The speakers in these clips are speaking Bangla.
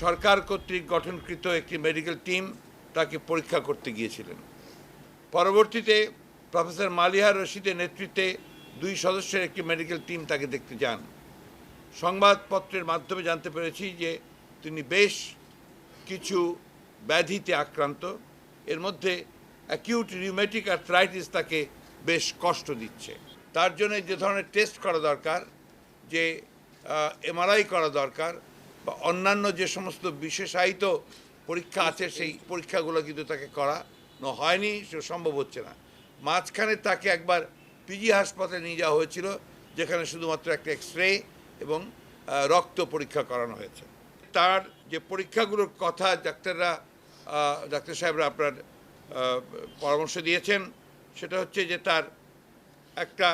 সরকার কর্তৃক গঠনকৃত একটি মেডিকেল টিম তাকে পরীক্ষা করতে গিয়েছিলেন। পরবর্তীতে প্রফেসর মালিহা রশিদের নেতৃত্বে 2 সদস্যের একটি মেডিকেল টিম তাকে দেখতে যান। সংবাদপত্রের মাধ্যমে জানতে পেরেছি যে তিনি বেশ কিছু ব্যাধিতে আক্রান্ত। এর মধ্যে অ্যাকিউট রিউমেটিক আর্থ্রাইটিস তাকে বেশ কষ্ট দিচ্ছে। তার জন্য যে ধরনের টেস্ট করা দরকার, যে এমআরআই করা দরকার বা অন্যান্য যে সমস্ত বিশেষায়িত পরীক্ষা আছে, সেই পরীক্ষাগুলো কিন্তু তাকে করানো হয়নি, সে সম্ভব হচ্ছে না। মাঝখানে তাকে একবার পিজি হাসপাতালে নিয়ে যাওয়া হয়েছিল, যেখানে শুধুমাত্র একটা এক্সরে এবং রক্ত পরীক্ষা করানো হয়েছে। তার যে পরীক্ষাগুলোর কথা ডাক্তার সাহেবরা আপনার পরামর্শ দিয়েছেন, সেটা হচ্ছে যে তার একটা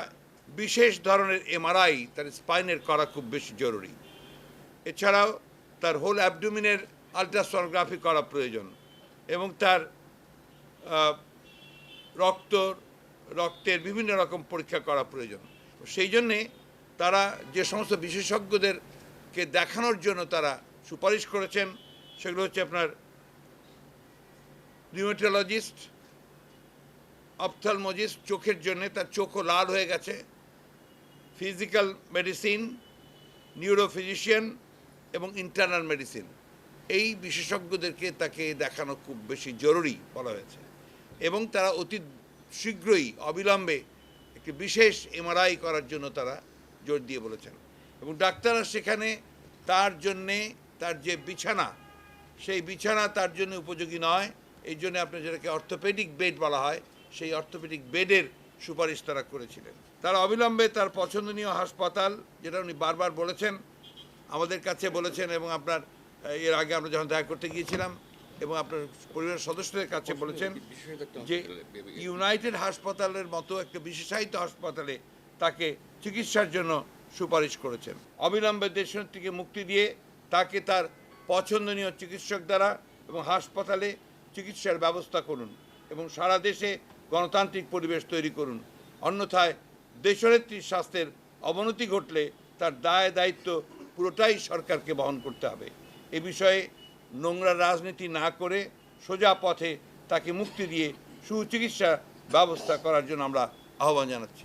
বিশেষ ধরনের এমআরআই তার স্পাইনের করা খুব বেশি জরুরি। এছাড়াও তার হোল অ্যাবডোমিনের আলট্রাসোনোগ্রাফি করা প্রয়োজন এবং তার রক্তের বিভিন্ন রকম পরীক্ষা করা প্রয়োজন। সেই জন্যে তারা যে সমস্ত বিশেষজ্ঞদেরকে দেখানোর জন্য তারা সুপারিশ করেছেন, সেগুলো হচ্ছে আপনার রিউমেটোলজিস্ট, অপথলমোলজিস্ট চোখের জন্যে, তার চোখও লাল হয়ে গেছে, ফিজিক্যাল মেডিসিন, নিউরোফিজিশিয়ান এবং ইন্টারনাল মেডিসিন। এই বিশেষজ্ঞদেরকে তাকে দেখানো খুব বেশি জরুরি বলা হয়েছে এবং তারা অতি শীঘ্রই অবিলম্বে একটি বিশেষ এমআরআই করার জন্য তারা জোর দিয়ে বলেছেন। এবং ডাক্তাররা সেখানে তার জন্যে তার যে বিছানা, সেই বিছানা তার জন্য উপযোগী নয়। এই জন্য আপনার যেটাকে অর্থোপেডিক বেড বলা হয়, সেই অর্থোপেডিক বেডের সুপারিশ তারা করেছিলেন। তারা অবিলম্বে তার পছন্দনীয় হাসপাতাল, যেটা উনি বারবার বলেছেন, আমাদের কাছে বলেছেন এবং আপনার এর আগে আমরা যখন দেখা করতে গিয়েছিলাম এবং আপনার পরিবারের সদস্যদের কাছে বলেছেন যে ইউনাইটেড হাসপাতালের মতো একটা বিশেষায়িত হাসপাতালে তাকে চিকিৎসার জন্য সুপারিশ করেছেন। অবিলম্বে দেশনেত্রীকে মুক্তি দিয়ে তাকে তার পছন্দনীয় চিকিৎসক দ্বারা এবং হাসপাতালে চিকিৎসার ব্যবস্থা করুন এবং সারা দেশে গণতান্ত্রিক পরিবেশ তৈরি করুন। অন্যথায় দেশনেত্রীর স্বাস্থ্যের অবনতি ঘটলে তার দায় দায়িত্ব পুরোটাই সরকারকে বহন করতে হবে। এ বিষয়ে নোংরা রাজনীতি না করে সোজা পথে তাকে মুক্তি দিয়ে সুচিকিৎসা ব্যবস্থা করার জন্য আমরা আহ্বান জানাচ্ছি।